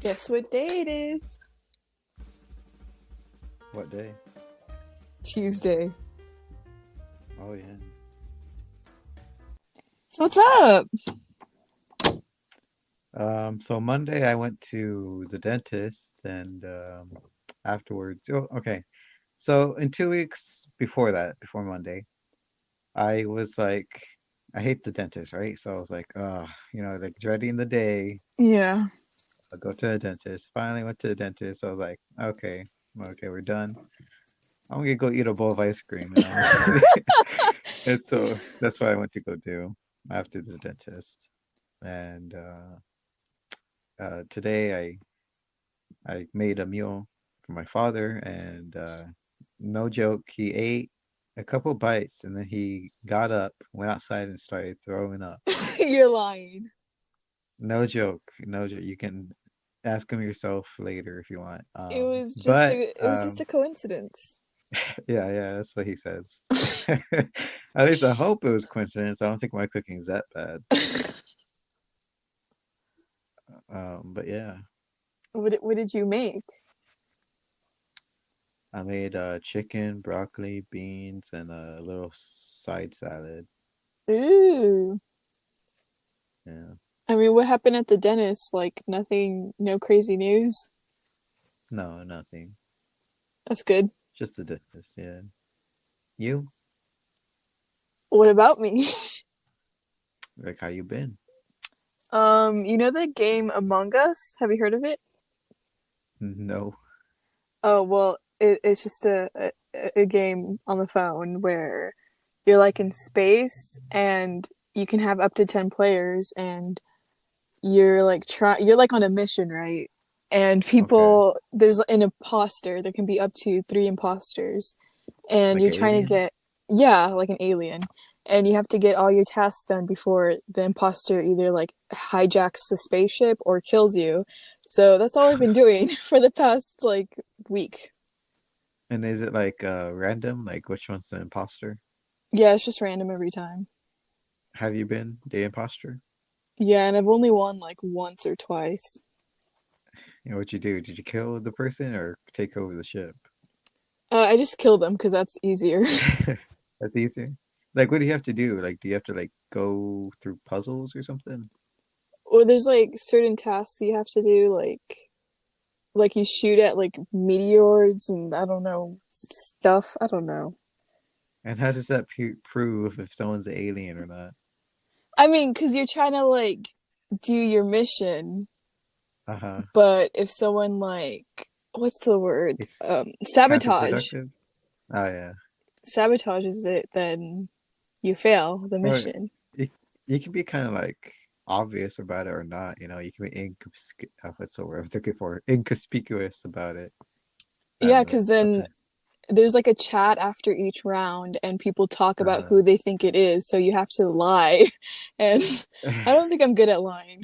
Guess what day it is? What day? Tuesday. Oh yeah. What's up? So Monday I went to the dentist and afterwards. Oh, okay. So in 2 weeks before that, before Monday, I was like, I hate the dentist, right? So I was like, like dreading the day. Yeah. I'll go to the dentist. Finally went to the dentist. I was like, okay, we're done. I'm gonna go eat a bowl of ice cream, And so that's what I went to go do after the dentist. And today I made a meal for my father, and no joke, he ate a couple bites and then he got up, went outside, and started throwing up. You're lying. No joke, no joke. You can ask him yourself later if you want. It was just But a coincidence. yeah, that's what he says. At least I hope it was coincidence. I don't think my cooking's that bad. But yeah, What did you make? I made chicken, broccoli, beans, and a little side salad. Ooh. Yeah. I mean, what happened at the dentist? Like nothing, no crazy news. No, nothing. That's good. Just a dentist, yeah. You? What about me? Like how you been? You know the game Among Us? Have you heard of it? No. Oh, well, it's just a game on the phone where you're like in space and you can have up to 10 players and you're like on a mission, right? And Okay. people there's an imposter. There can be up to three imposters and Like you're an trying to alien? get yeah, like an alien. And you have to get all your tasks done before the imposter either like hijacks the spaceship or kills you. So that's all I've been doing for the past like week. And is it like random? Like which one's the imposter? Yeah, it's just random every time. Have you been the imposter? Yeah, and I've only won like once or twice. You know what you do? Did you kill the person or take over the ship? I just kill them because that's easier. That's easy. Like what do you have to do? Like do you have to like go through puzzles or something? Or there's like certain tasks you have to do, like you shoot at like meteors and I don't know stuff. I don't know. And how does that prove if someone's an alien or not? I mean, because you're trying to like do your mission, Uh-huh. but if someone like what's the word? It's Sabotage counterproductive? Oh yeah. sabotages it, then you fail the Or mission. you can be kind of like obvious about it or not, You can be what's the word I'm looking for? Inconspicuous about it. Yeah, because Up then to there's like a chat after each round and people talk about uh who they think it is, so you have to lie. And I don't think I'm good at lying.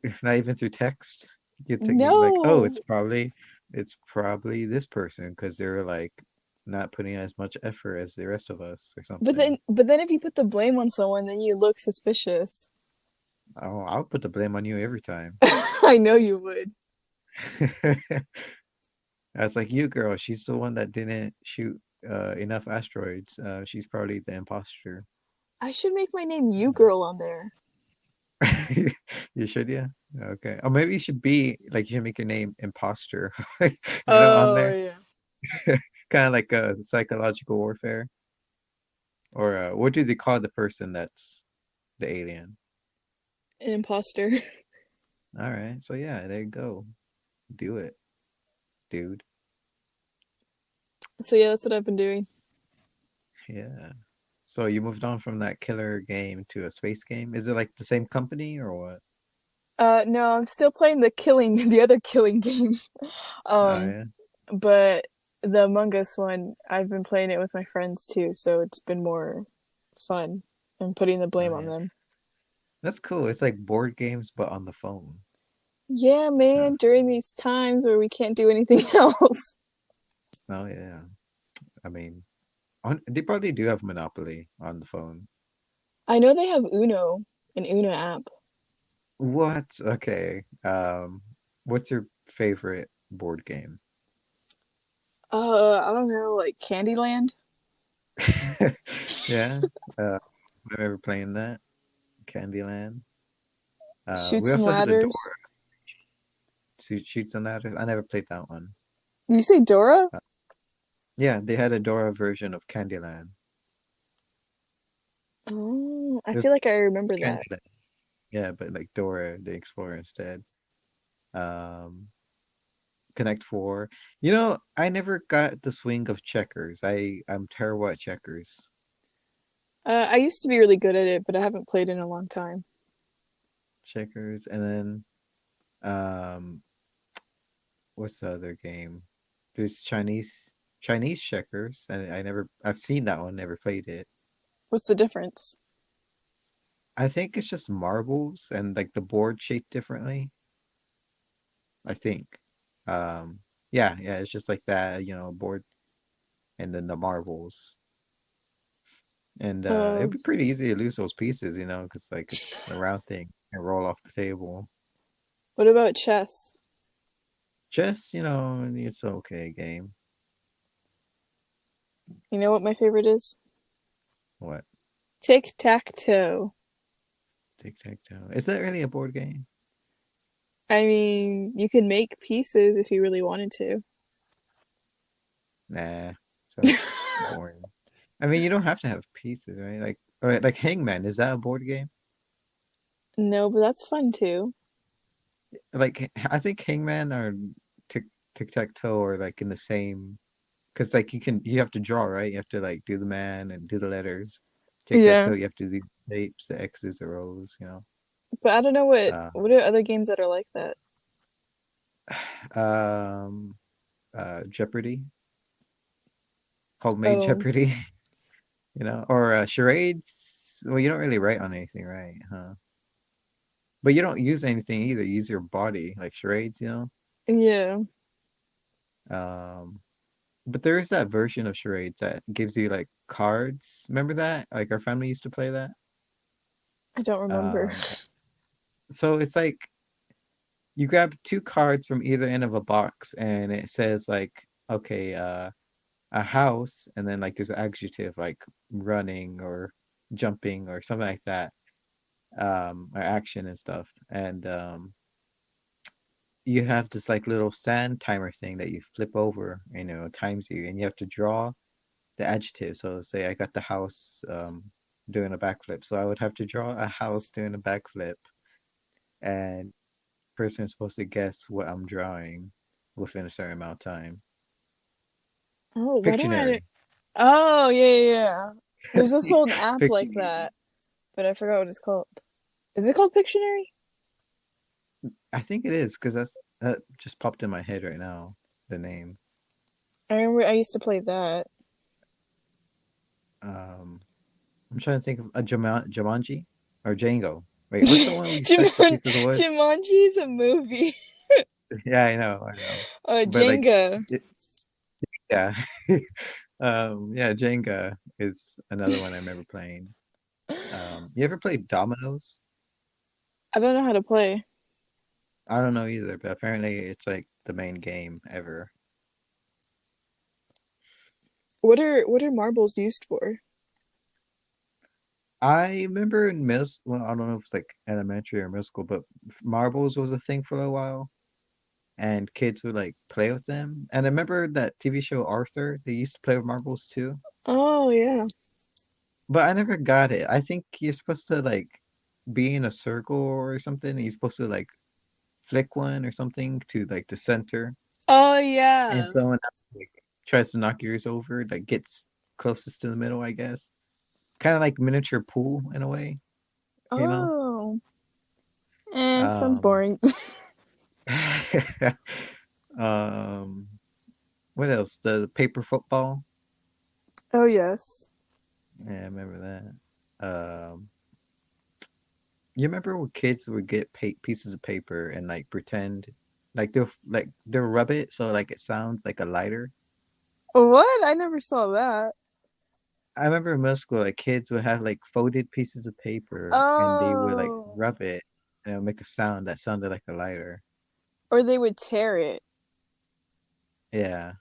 if not even through text, you think like, oh, No. it's probably this person because they're like not putting as much effort as the rest of us or But something. then if you put the blame on someone, then you look suspicious. Oh, I'll put the blame on you every time. I know you would. I was like, you girl, she's the one that didn't shoot enough asteroids. She's probably the imposter. I should make my name You Girl on there. You should, yeah. Okay. Or maybe you should you should make your name imposter, on Oh there. yeah. Kind of like a psychological warfare. Or what do they call the person that's the alien? An imposter. All right. So yeah, there you go. Do it, dude. So yeah, that's what I've been doing. Yeah. So you moved on from that killer game to a space game. Is it like the same company or what? No, I'm still playing the killing, the other killing game. Oh Um, yeah. but the Among Us one, I've been playing it with my friends too, so it's been more fun and putting the Oh blame on yeah. them. That's cool. It's like board games but on the phone. Yeah, Uh, man, during these times where we can't do anything else. oh yeah. I mean, they probably do have Monopoly on the phone. I know they have Uno, an Uno app. What? Okay. What's your favorite board game? I don't know, like Candyland? Yeah. Uh, I remember playing that. Candyland. We Shoots and also had a Dora Ladders? Shoots and Ladders. I never played that one. Did you say Dora? Uh, yeah, they had a Dora version of Candyland. Oh, I It was feel like I remember that. Candyland. Yeah, but like Dora the Explorer instead. Um, Connect Four. I never got the swing of checkers. I'm terrible at checkers. I used to be really good at it, but I haven't played in a long time. Checkers, and then what's the other game? There's Chinese checkers, and I've seen that one, never played it. What's the difference? I think it's just marbles and like the board shaped differently. I think. Um, yeah, it's just like that, board and then the marbles. And it'd Um, be pretty easy to lose those pieces, because like it's a round thing and roll off the table. what about chess? Chess, it's okay game. You know what my favorite is? What? Tic-tac-toe. Tic-tac-toe. Is that really a board game? I mean, you can make pieces if you really wanted to. Nah, sounds boring. I mean, you don't have to have pieces, right? Like Hangman, is that a board game? No, but that's fun too. Like, I think Hangman or Tic Tic-tac-toe are like in the same, because like you have to draw, right? You have to like do the man and do the letters. Yeah, Tic-tac-toe, you have to do shapes, the X's, the O's. but I don't know Uh, what are other games that are like that. um, Jeopardy, Homemade Oh, Jeopardy, or charades. Well, you don't really write on anything, right? Huh? But you don't use anything either. You use your body, like charades. yeah. Um, but there is that version of charades that gives you like cards. Remember that? Like our family used to play that. I don't remember. Um, so it's like you grab two cards from either end of a box, and it says like, okay, a house, and then like there's an adjective like running or jumping or something like that, or action and stuff. And you have this like little sand timer thing that you flip over, times you, and you have to draw the adjective. So say I got the house doing a backflip. So I would have to draw a house doing a backflip, and the person is supposed to guess what I'm drawing within a certain amount of time. Oh, why don't I? Pictionary. Oh, yeah, yeah, yeah. There's also an app like Pictionary. that, but I forgot what it's called. Is it called Pictionary? I think it is because that just popped in my head right now. The name. I remember I used to play that. Um, I'm trying to think of a Jumanji or Django. Wait, what's the one where you touch the pieces of wood? Jumanji is a movie. Yeah, I know. But like, Jenga. it, yeah, yeah, Jenga is another one I remember playing. You ever played Dominoes? I don't know how to play. I don't know either, but apparently it's like the main game ever. What are marbles used for? I remember in well, I don't know if it's like elementary or middle school, but marbles was a thing for a while, and kids would like play with them. And I remember that TV show Arthur, they used to play with marbles too, Oh yeah. but I never got it. I think you're supposed to like be in a circle or something, and you're supposed to like flick one or something to like the center, Oh and yeah. someone else like tries to knock yours over, that gets closest to the middle, I guess. Kind of like miniature pool in a way, you know? Oh. Sounds Um, boring. um, what else? The paper football. Oh yes. Yeah, I remember that. You remember when kids would get pieces of paper and like pretend they'll rub it so like it sounds like a lighter. What? I never saw that. I remember in middle school, like kids would have like folded pieces of paper and they would like Oh. rub it. and it would make a sound that sounded like a lighter. Or they would tear it. Yeah.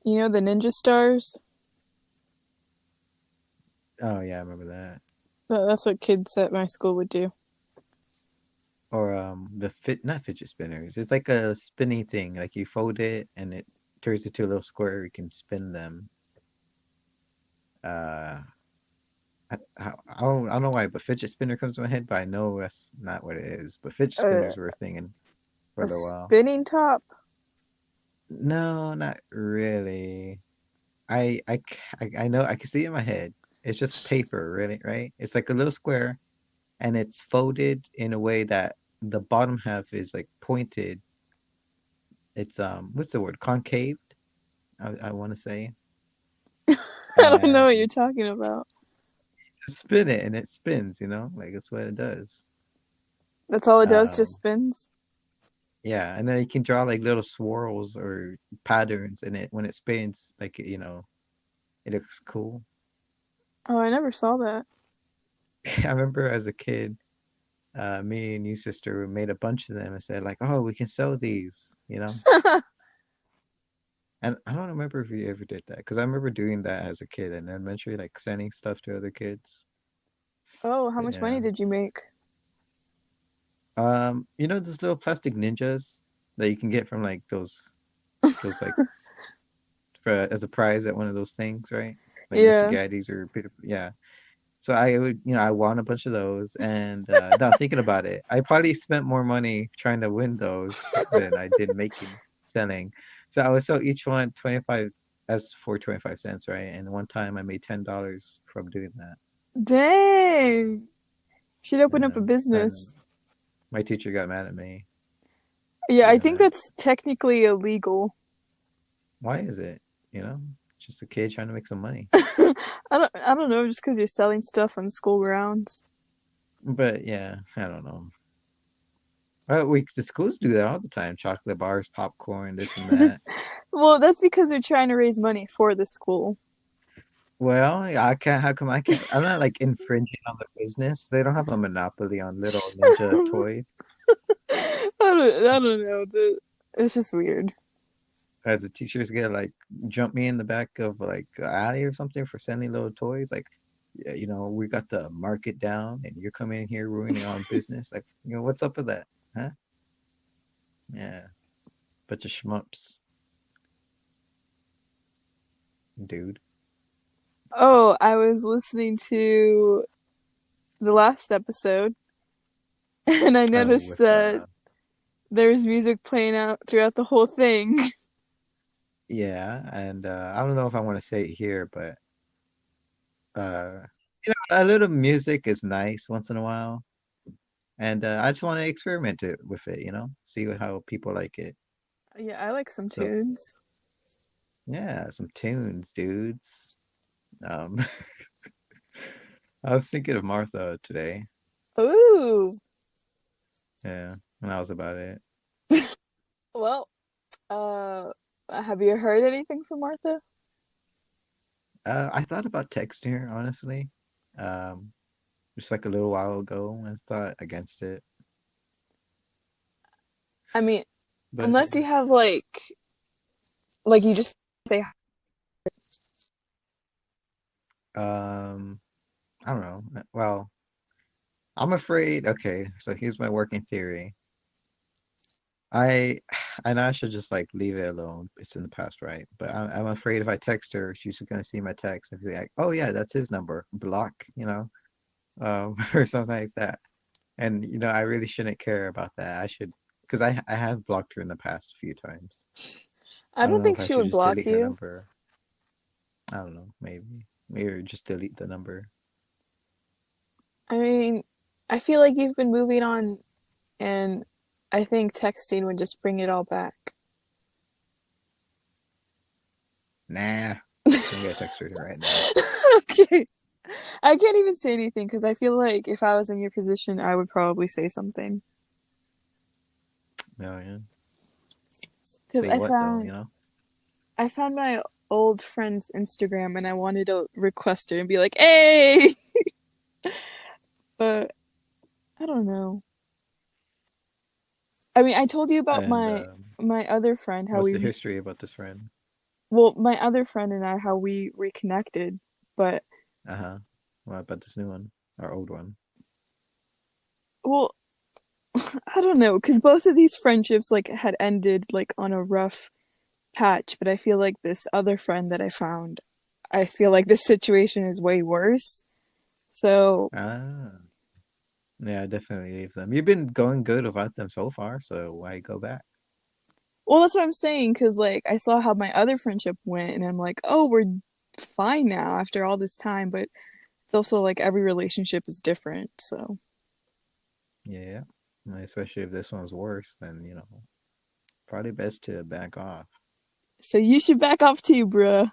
You know the ninja stars? Oh yeah, I remember that. That's what kids at my school would do. Or the not fidget spinners. It's like a spinny thing. Like you fold it and it turns into a little square. You can spin them. Uh, I don't know why, but fidget spinner comes to my head, but I know that's not what it is. But fidget Uh, spinners were a thing for a a little while. spinning top? No, not really. I know I can see it in my head. It's just paper, really, right? It's like a little square, and it's folded in a way that the bottom half is like pointed. It's what's the word? Concaved, I want to say. I don't know what And you're talking about. just spin it, and it spins. Like that's what it does. That's all it does, just Um, spins? yeah, and then you can draw like little swirls or patterns in it when it spins. Like it looks cool. Oh, I never saw that. I remember as a kid, me and you sister made a bunch of them and said like, "Oh, we can sell these." And I don't remember if we ever did that because I remember doing that as a kid and then eventually like sending stuff to other kids. Oh, how But much money yeah. did you make? Those little plastic ninjas that you can get from like those like for as a prize at one of those things, right? Like Mr. Yeah. Gaddy's or yeah. So I would, I won a bunch of those, and now thinking about it, I probably spent more money trying to win those than I did making selling. So I would sell each one 25 as for 25 cents, right? And one time I made $10 from doing that. Dang. Should open up a Yeah, and business. my teacher got mad at me for Yeah, I doing think that. that's technically illegal. Why is it? Just a kid trying to make some money. I don't know, just because you're selling stuff on school grounds. But yeah, I don't know. The schools do that all the time. Chocolate bars, popcorn, this and that. Well, that's because they're trying to raise money for the school. Well, I can't. How come I can't? I'm not like infringing on the business. They don't have a monopoly on little ninja toys. I don't know. It's just weird. The teachers get like jump me in the back of like an alley or something for sending little toys. Like, yeah, we got the market down, and you're coming in here ruining our business. Like, what's up with that? Huh? Yeah, bunch of schmups, dude. Oh, I was listening to the last episode and I Oh, noticed with that there was music playing out throughout the whole thing. yeah, and I don't know if I want to say it here, but uh, a little music is nice once in a while. And I just want to experiment with it, see how people like it. Yeah, I like some So tunes. yeah, some tunes, dudes. Um, I was thinking of Martha today. Ooh. Yeah, when I was about it. Well, uh, have you heard anything from Martha? I thought about texting her, honestly, um, just like a little while ago, and thought against it. I mean, But unless you have like you just say I don't know. Well, I'm afraid. Okay, so here's my working theory. I I know I should just like leave it alone. It's in the past, right? But I'm afraid if I text her, she's gonna see my text and be like, "Oh yeah, that's his number. Block," or something like that. And I really shouldn't care about that. I should, because I have blocked her in the past a few times. I I don't don't know think if I she should would just block delete her you. number. I don't know, maybe or just delete the number. I mean, I feel like you've been moving on, and I think texting would just bring it all back. Nah, I'm gonna text her right now. Okay. I can't even say anything because I feel like if I was in your position, I would probably say something. Oh yeah. Because Say I what though? found I found my old friend's Instagram and I wanted to request her and be like, "Hey!" But I don't know. I mean, I told you about And my other friend, how what's the we history about this friend? well, my other friend and I, how we reconnected, but Uh-huh. What about this new one? Or old one? well, I don't know, because both of these friendships like had ended like on a rough patch, but I feel like this other friend that I found, I feel like this situation is way worse. So, Ah. Yeah, definitely leave them. You've been going good without them so far, so why go back? well, that's what I'm saying, because like I saw how my other friendship went, and I'm like, oh, we're fine now after all this time, but it's also like every relationship is different, so. Yeah. Especially if this one's worse, then, probably best to back off. So you should back off too, bruh.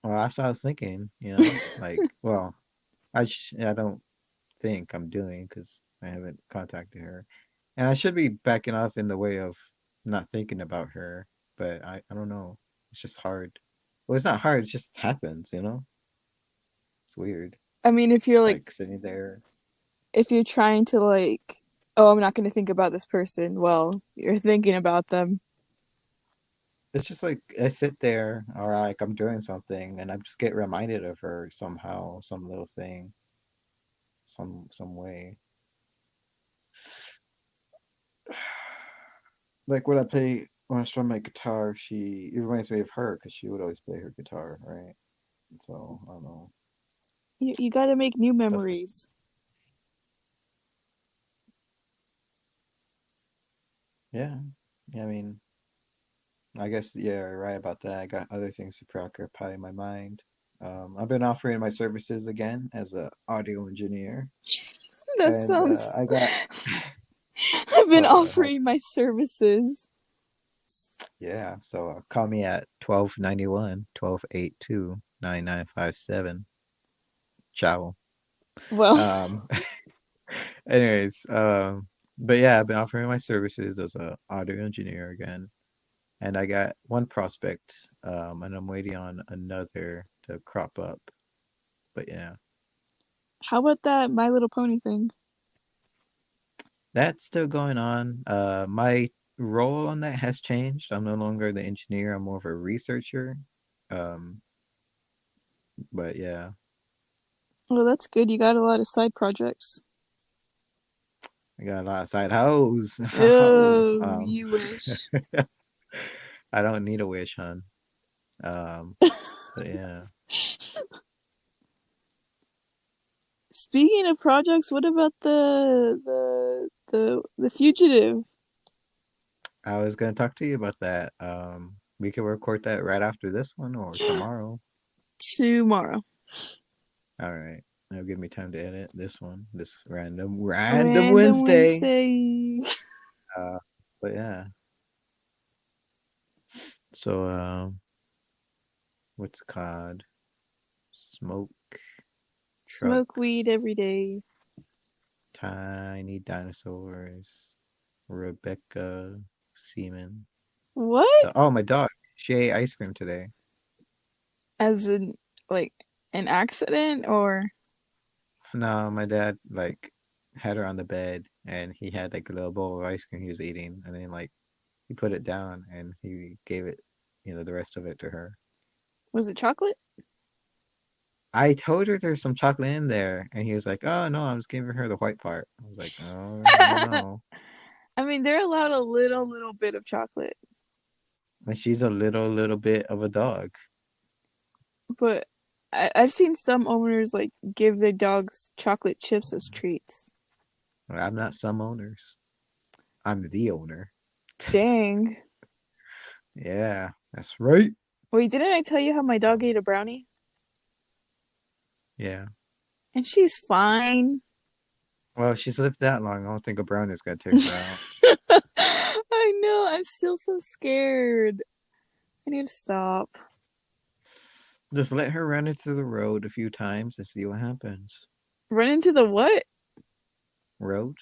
Well, that's what I was thinking, like, well, I don't think I'm doing because I haven't contacted her. And I should be backing off in the way of not thinking about her, but I don't know. It's just hard. Well, it's not hard, it just happens. It's weird. I mean, Just like sitting there. if you're trying to like, oh, I'm not going to think about this person, well, you're thinking about them. It's just like I sit there or like I'm doing something and I just get reminded of her somehow, some little thing, some way. Like when I strum my guitar, it reminds me of her because she would always play her guitar, right? So I don't know. You got to make new Stuff. memories. Yeah. Yeah, I mean, I guess yeah, you're right about that. I got other things to preoccupy my mind. I've been offering my services again as a audio engineer, That and sounds. I got I've been what offering happened? my services. Yeah, so call me at 1291 1282 9957. Ciao. Well, Um, anyways, but yeah, I've been offering my services as a audio engineer again, and I got one prospect, and I'm waiting on another to crop up. But yeah, how about that My Little Pony thing? that's still going on. My role on that has changed. I'm no longer the engineer. I'm more of a researcher. Um, but yeah, Well, that's good. You got a lot of side projects. I got a lot of side hoes. How? Oh, you wish. I don't need a wish, hun. Um, but yeah, Speaking of projects, what about the fugitive? I was gonna talk to you about that. We can record that right after this one or tomorrow. Tomorrow. All right. That'll give me time to edit this one, this random Random Wednesday. Wednesday. Uh, but yeah. So, what's it called? Smoke Smoke weed trucks, every day. tiny dinosaurs, Rebecca Seaman. What? Oh, my dog. She ate ice cream today. As in, like, an accident or No, my dad had her on the bed and he had like a little bowl of ice cream he was eating and then he put it down and he gave it, the rest of it to her. was it chocolate? I told her there's some chocolate in there and he was like, "Oh no, I'm just giving her the white part." I was like, "Oh, I don't I know." mean, they're allowed a little bit of chocolate, And she's a little bit of a dog. but I've seen some owners like give their dogs chocolate chips as treats. I'm not some owners. I'm the owner. Dang. Yeah, that's right. Wait, didn't I tell you how my dog ate a brownie? Yeah. And she's fine. Well, she's lived that long. I don't think a brownie's gonna take her out. I know, I'm still so scared. I need to stop. Just let her run into the road a few times and see what happens. Run into the what? Road?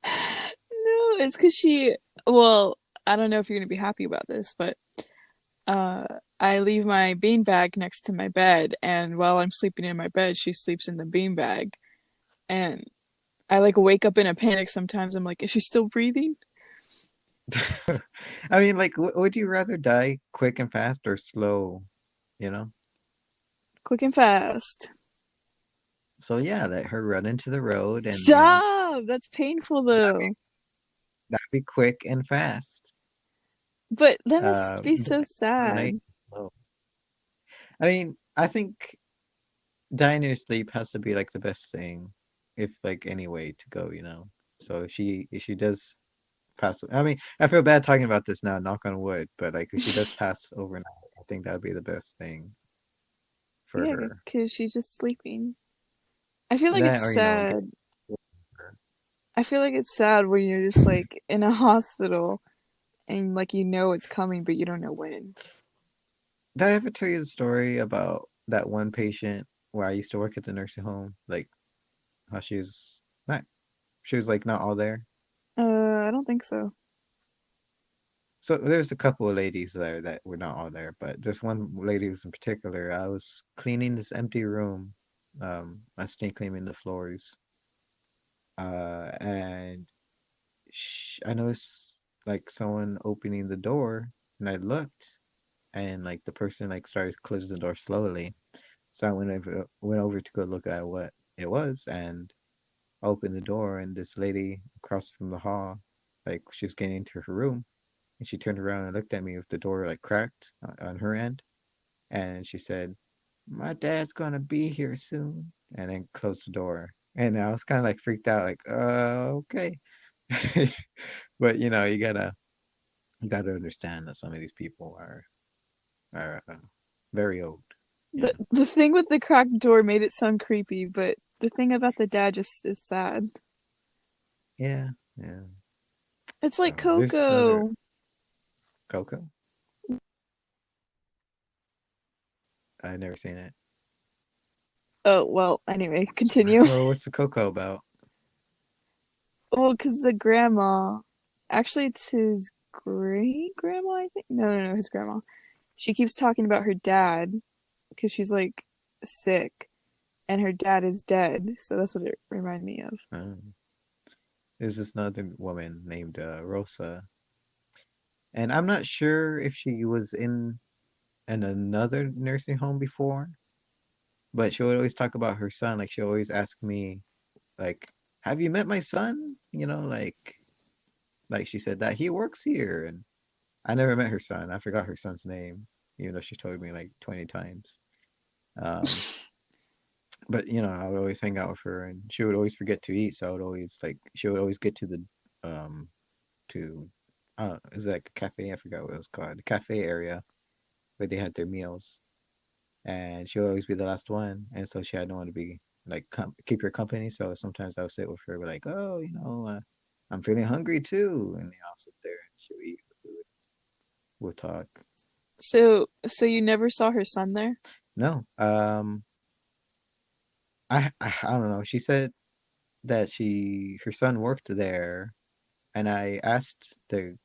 No, it's because well, I don't know if you're gonna be happy about this, but uh, I leave my beanbag next to my bed, and while I'm sleeping in my bed, she sleeps in the beanbag. and I like wake up in a panic sometimes. I'm like, is she still breathing? I mean, like, would you rather die quick and fast or slow? You know? Quick and fast. So yeah, let her run into the road, and Stop! That's painful though. that'd be quick and fast. But that must be Die so nice sad. and slow. I mean, I think dying in your sleep has to be like the best thing, if like any way to go, you know. So if she does pass, I mean, I feel bad talking about this now, knock on wood, but like if she does pass overnight, I think that would be the best thing for Yeah, her. because she's just sleeping. I feel like That it's or get sad. I feel like it's sad when you're just like in a hospital and like you know it's coming, but you don't know when. Did I ever tell you the story about that one patient where I used to work at the nursing home? Like how she was like not all there. I don't think so. So there's a couple of ladies there that were not all there, but this one lady was in particular. I was cleaning this empty room. I was staying cleaning the floors. And I noticed like someone opening the door, and I looked, and like the person like started closing the door slowly. So I went over to go look at what it was, and I opened the door, and this lady across from the hall, like she was getting into her room, and she turned around and looked at me with the door like cracked on her end, and she said, "My dad's gonna be here soon," and then closed the door. And I was kind of like freaked out, like, okay. But you gotta understand that some of these people are very old. The Yeah, the thing with the cracked door made it sound creepy, but the thing about the dad just is sad. yeah, yeah. It's like There's this another Coco. Coco. I've never seen it. Oh, well, anyway, continue. Well, what's the Coco about? Well, because the grandma, actually, it's his great grandma, I think. No, no, no, his grandma. She keeps talking about her dad because she's like sick and her dad is dead. So that's what it reminded me of. Um, there's this another woman named Rosa, and I'm not sure if she was in another nursing home before, but she would always talk about her son. Like she always asked me, like, "Have you met my son?" Like she said that he works here, and I never met her son. I forgot her son's name, even though she told me like 20 times. Um, but I would always hang out with her, and she would always forget to eat, so I would always like she would always get to the um to is it like a cafe? I forgot what it was called. The cafe area where they had their meals, and she would always be the last one, and so she had no one to be like keep her company. So sometimes I would sit with her, be like, "Oh, I'm feeling hungry too," and I'll sit there and she'll eat the food. We'll talk. So you never saw her son there? No, I don't know. She said that her son worked there, and I asked the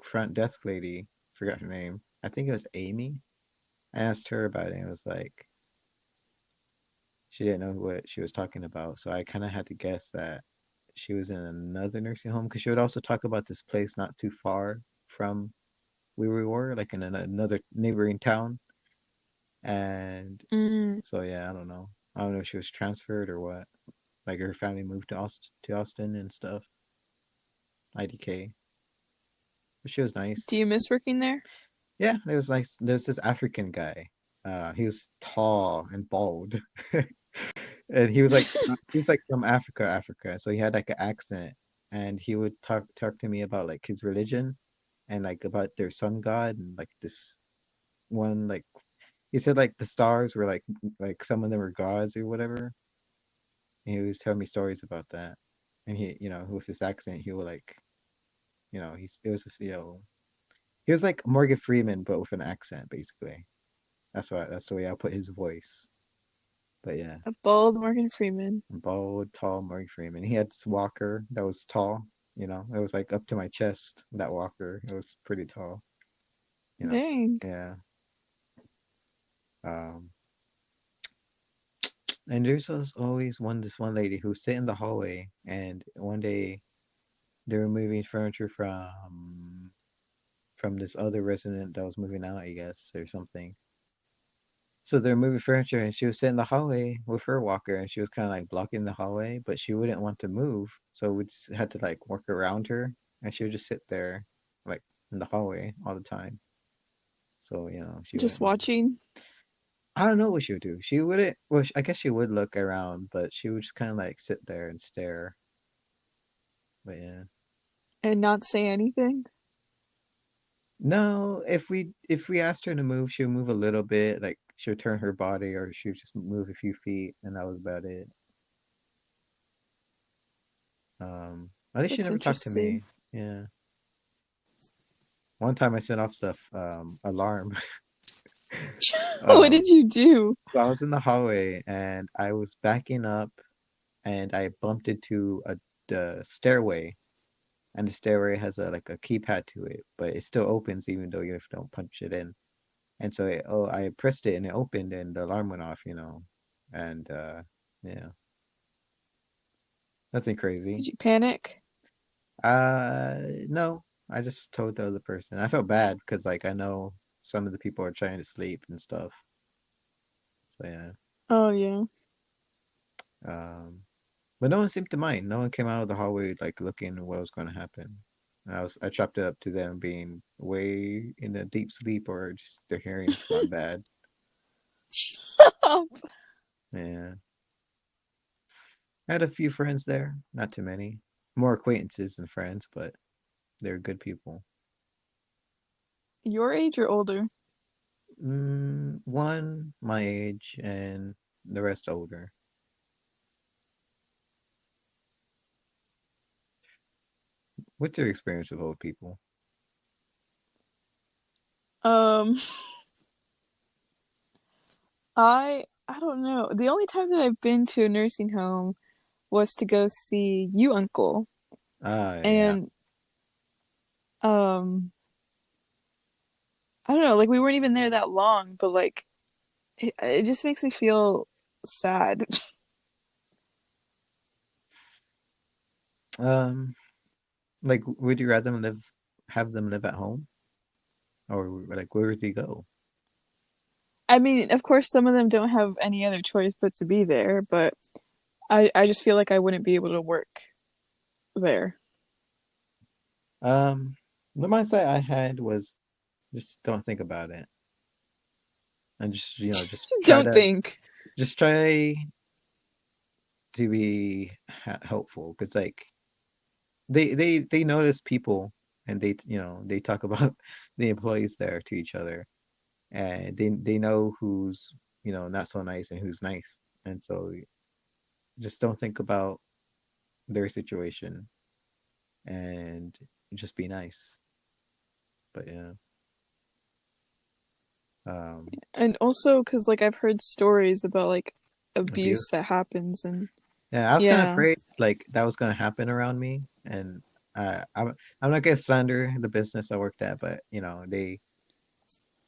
front desk lady, forgot her name. I think it was Amy. I asked her about it, and it was like she didn't know what she was talking about. So I kind of had to guess that she was in another nursing home because she would also talk about this place not too far from where we were, like in another neighboring town. And Mm. so yeah, I don't know. I don't know if she was transferred or what. Like her family moved to Austin and stuff. IDK. But she was nice. Do you miss working there? Yeah, it was nice. There's this African guy. He was tall and bald. And he was like from Africa. So he had like an accent, and he would talk to me about like his religion and like about their sun god, and like this one, like he said like the stars were like some of them were gods or whatever. And he was telling me stories about that. And with his accent, he would like, he's it was he was like Morgan Freeman but with an accent basically. That's the way I put his voice. But yeah, A bald Morgan Freeman. bald, tall Morgan Freeman. He had this walker that was tall. It was like up to my chest. That walker, it was pretty tall. You know, Dang. yeah. Um, And there's always this one lady who sit in the hallway, and one day they were moving furniture from this other resident that was moving out, I guess, or something. So they're moving furniture, and she was sitting in the hallway with her walker, and she was kind of like blocking the hallway, but she wouldn't want to move, so we just had to like work around her, and she would just sit there, like in the hallway all the time. So she Just wouldn't move. watching I don't know what she would do. She wouldn't. Well, I guess she would look around, but she would just kind of like sit there and stare. But yeah. and not say anything. No, if we asked her to move, she'll move a little bit, like she'll turn her body or she'll just move a few feet, and that was about it. At least she That's never talked to interesting. me. Yeah. One time I set off the alarm. What Um, did you do? so I was in the hallway and I was backing up and I bumped into the stairway, and the stairway has a like a keypad to it, but it still opens even though you don't punch it in. And so I pressed it and it opened and the alarm went off. And yeah, nothing crazy. Did you panic? No, I just told the other person. I felt bad because like I know some of the people are trying to sleep and stuff. So yeah. Oh yeah. Um, but no one seemed to mind. No one came out of the hallway like looking what was going to happen. I chopped it up to them being way in a deep sleep or just their hearing's gone bad. Yeah. I had a few friends there, not too many. More acquaintances than friends, but they're good people. Your age or older? One my age and the rest older. What's your experience with old people? Um, I don't know. The only time that I've been to a nursing home was to go see you, uncle. Ah, yeah. And um, I don't know, like we weren't even there that long, but like it just makes me feel sad. Like, would you rather have them live at home, or like where would you go? I mean, of course, some of them don't have any other choice but to be there, but I just feel like I wouldn't be able to work there. Um, the mindset I had was just don't think about it, and Don't think. just try to be helpful, because like they notice people, and they talk about the employees there to each other, and they know who's not so nice and who's nice, and so just don't think about their situation and just be nice. But yeah, um, And also, because like I've heard stories about like abuse abuse. that happens, and Yeah, I was kind of yeah, afraid like that was gonna happen around me, and I'm not gonna slander the business I worked at, but they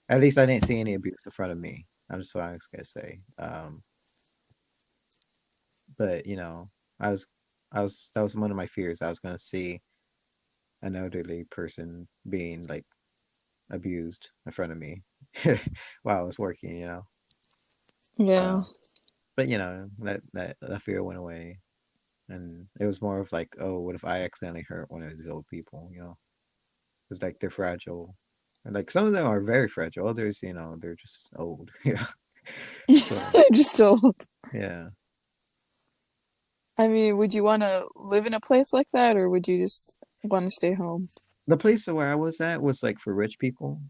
at least I didn't see any abuse in front of me. I'm just what I was gonna say. But that was one of my fears. I was gonna see an elderly person being like abused in front of me while I was working. yeah, Uh, but that fear went away, and it was more of like, oh, what if I accidentally hurt one of these old people? Because like they're fragile, and like some of them are very fragile. Others, they're just old. Yeah. So just old. yeah, I mean, would you want to live in a place like that, or would you just want to stay home? the place where I was at was like for rich people,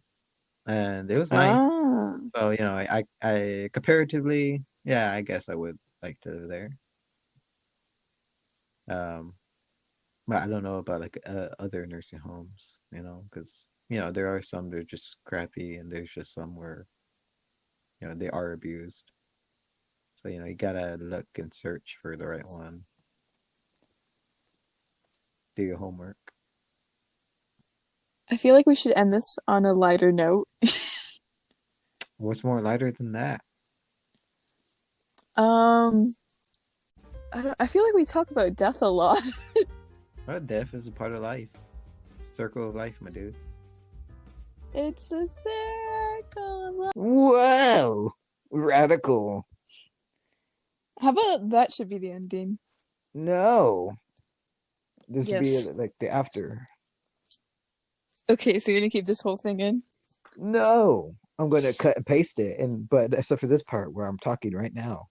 and it was nice. Ah, So I comparatively, yeah, I guess I would like to live there. Um, but I don't know about like other nursing homes, because there are some that are just crappy, and there's just some where they are abused. So you gotta look and search for the right one. Do your homework. I feel like we should end this on a lighter note. What's more lighter than that? Um, I feel like we talk about death a lot. Well, death is a part of life. Circle of life, my dude. It's a circle of life. Whoa! Radical. How about that should be the ending? No. This would be Yes. like the after. Okay, so you're gonna keep this whole thing in? No. I'm gonna cut and paste it, and but except for this part where I'm talking right now.